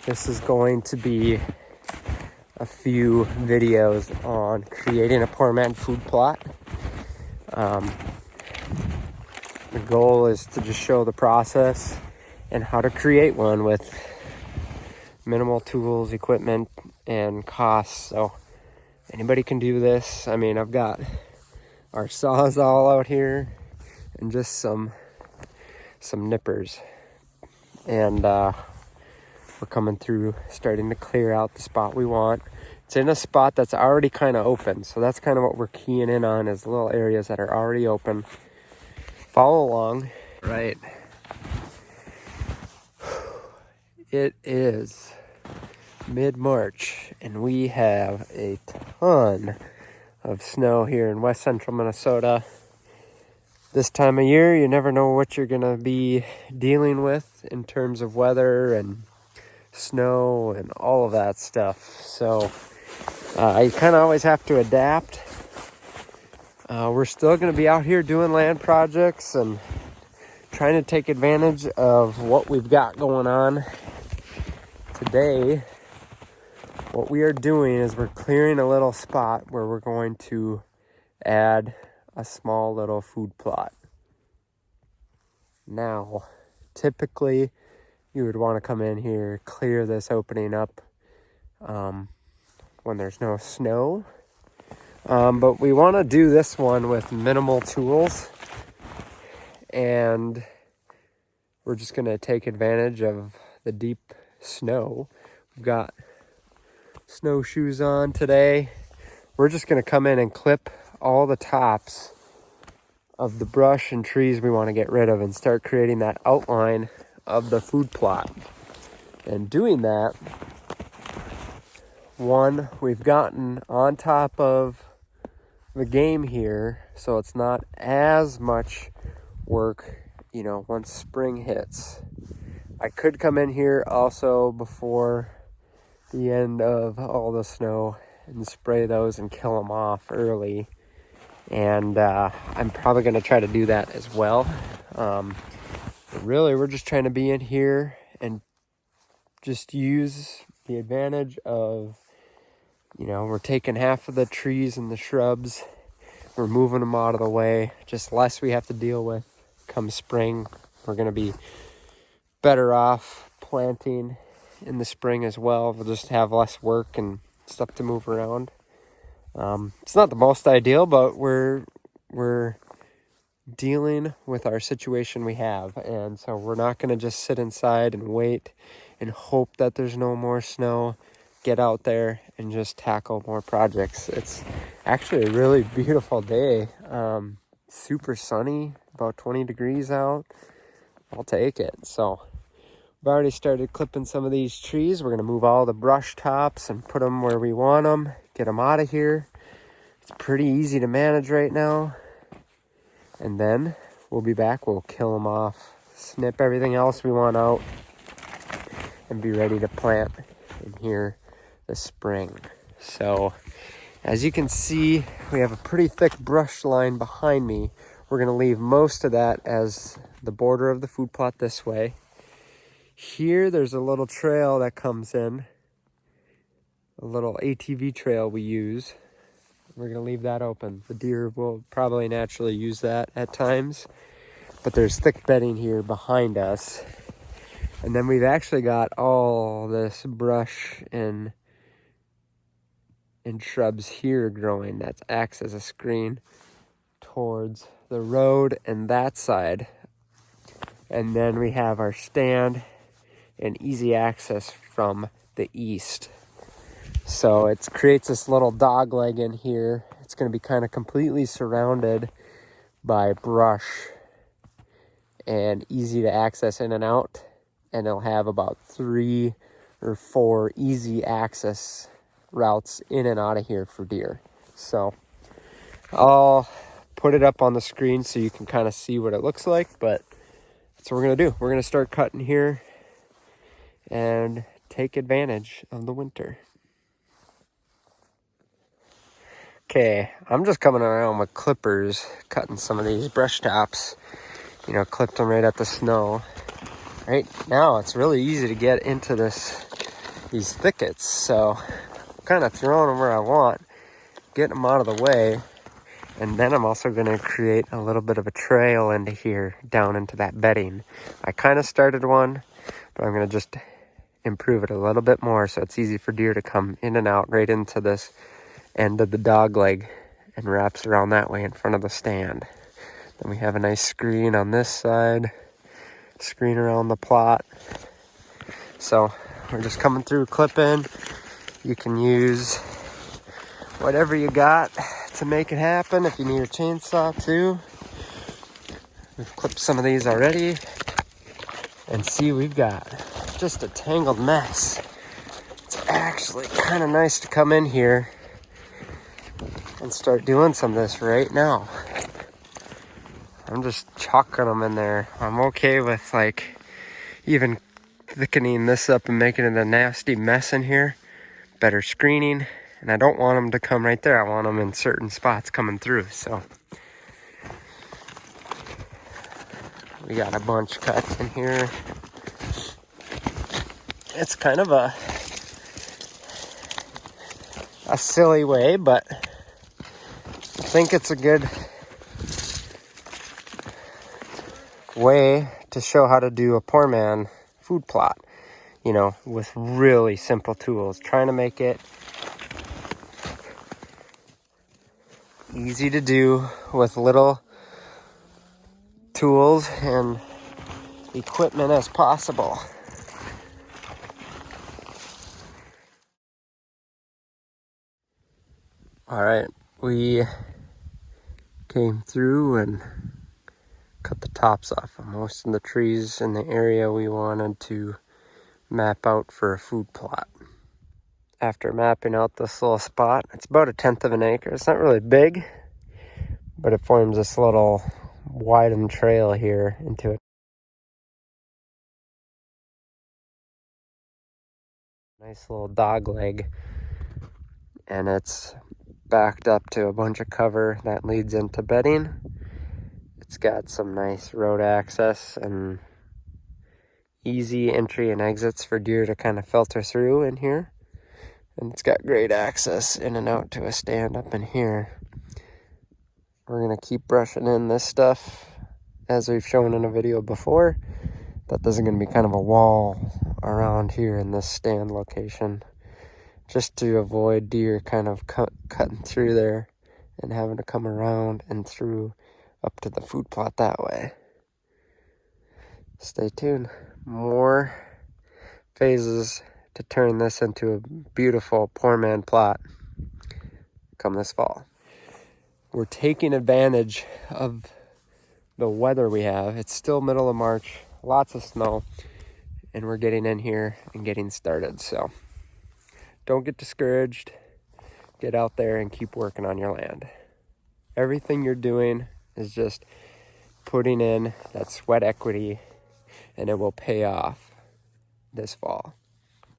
This is going to be a few videos on creating a poor man food plot. The goal is to just show the process and how to create one with minimal tools, equipment, and costs. So anybody can do this. I mean, I've got our Sawzall out here and just some nippers. And we're coming through, starting to clear out the spot we want. It's in a spot that's already kind of open. So that's kind of what we're keying in on, is little areas that are already open. Follow along. Right. It is mid-March and we have a ton of snow here in west central Minnesota. This time of year, you never know what you're gonna be dealing with in terms of weather and snow and all of that stuff. So you kind of always have to adapt. We're still going to be out here doing land projects and trying to take advantage of what we've got going on. Today, what we are doing is we're clearing a little spot where we're going to add a small little food plot. Now, typically, you would want to come in here, clear this opening up when there's no snow. But we want to do this one with minimal tools. And we're just going to take advantage of the deep snow. We've got snowshoes on today. We're just going to come in and clip all the tops of the brush and trees we want to get rid of and start creating that outline of the food plot. And doing that, one, we've gotten on top of the game here, so it's not as much work, once spring hits. I could come in here also before the end of all the snow and spray those and kill them off early. And I'm probably going to try to do that as well. But really, we're just trying to be in here and just use the advantage of, we're taking half of the trees and the shrubs. We're moving them out of the way. Just less we have to deal with come spring. We're going to be better off planting in the spring as well. We'll just have less work and stuff to move around. It's not the most ideal, but we're dealing with our situation we have, and so we're not going to just sit inside and wait and hope that there's no more snow. Get out there and just tackle more projects. It's actually a really beautiful day. Super sunny, about 20 degrees out. I'll take it. So we've already started clipping some of these trees. We're going to move all the brush tops and put them where we want them, get them out of here. It's pretty easy to manage right now. And then we'll be back. We'll kill them off, snip everything else we want out, and be ready to plant in here this spring. So as you can see, we have a pretty thick brush line behind me. We're going to leave most of that as the border of the food plot this way. Here, there's a little trail that comes in, a little ATV trail we use. We're going to leave that open. The deer will probably naturally use that at times, but there's thick bedding here behind us. And then we've actually got all this brush and shrubs here growing that acts as a screen towards the road and that side. And then we have our stand and easy access from the east. So it creates this little dog leg in here. It's going to be kind of completely surrounded by brush and easy to access in and out. And it'll have about 3 or 4 easy access routes in and out of here for deer. So I'll put it up on the screen so you can kind of see what it looks like, but that's what we're going to do. We're going to start cutting here and take advantage of the winter. Okay, I'm just coming around with clippers, cutting some of these brush tops, clipped them right at the snow. Right now, it's really easy to get into this these thickets. So I'm kind of throwing them where I want, getting them out of the way. And then I'm also going to create a little bit of a trail into here, down into that bedding. I kind of started one, but I'm going to just improve it a little bit more so it's easy for deer to come in and out right into this end of the dog leg and wraps around that way in front of the stand. Then we have a nice screen on this side, screen around the plot. So we're just coming through clipping. You can use whatever you got to make it happen. If you need a chainsaw too, we've clipped some of these already, and see, we've got just a tangled mess. It's actually kind of nice to come in here and start doing some of this right now. I'm just chucking them in there. I'm okay with like even thickening this up and making it a nasty mess in here. Better screening. And I don't want them to come right there. I want them in certain spots coming through. So we got a bunch cut in here. It's kind of a silly way, but I think it's a good way to show how to do a poor man food plot, you know, with really simple tools. Trying to make it easy to do with little tools and equipment as possible. All right, we came through and cut the tops off of most of the trees in the area we wanted to map out for a food plot. After mapping out this little spot, it's about 1/10 of an acre. It's not really big, but it forms this little widened trail here into a nice little dog leg, and it's backed up to a bunch of cover that leads into bedding. It's got some nice road access and easy entry and exits for deer to kind of filter through in here. And it's got great access in and out to a stand up in here. We're going to keep brushing in this stuff as we've shown in a video before. That there's going to be kind of a wall around here in this stand location, just to avoid deer kind of cutting through there and having to come around and through up to the food plot that way. Stay tuned. More phases to turn this into a beautiful poor man plot come this fall. We're taking advantage of the weather we have. It's still middle of March, lots of snow, and we're getting in here and getting started. So don't get discouraged. Get out there and keep working on your land. Everything you're doing is just putting in that sweat equity, and it will pay off this fall.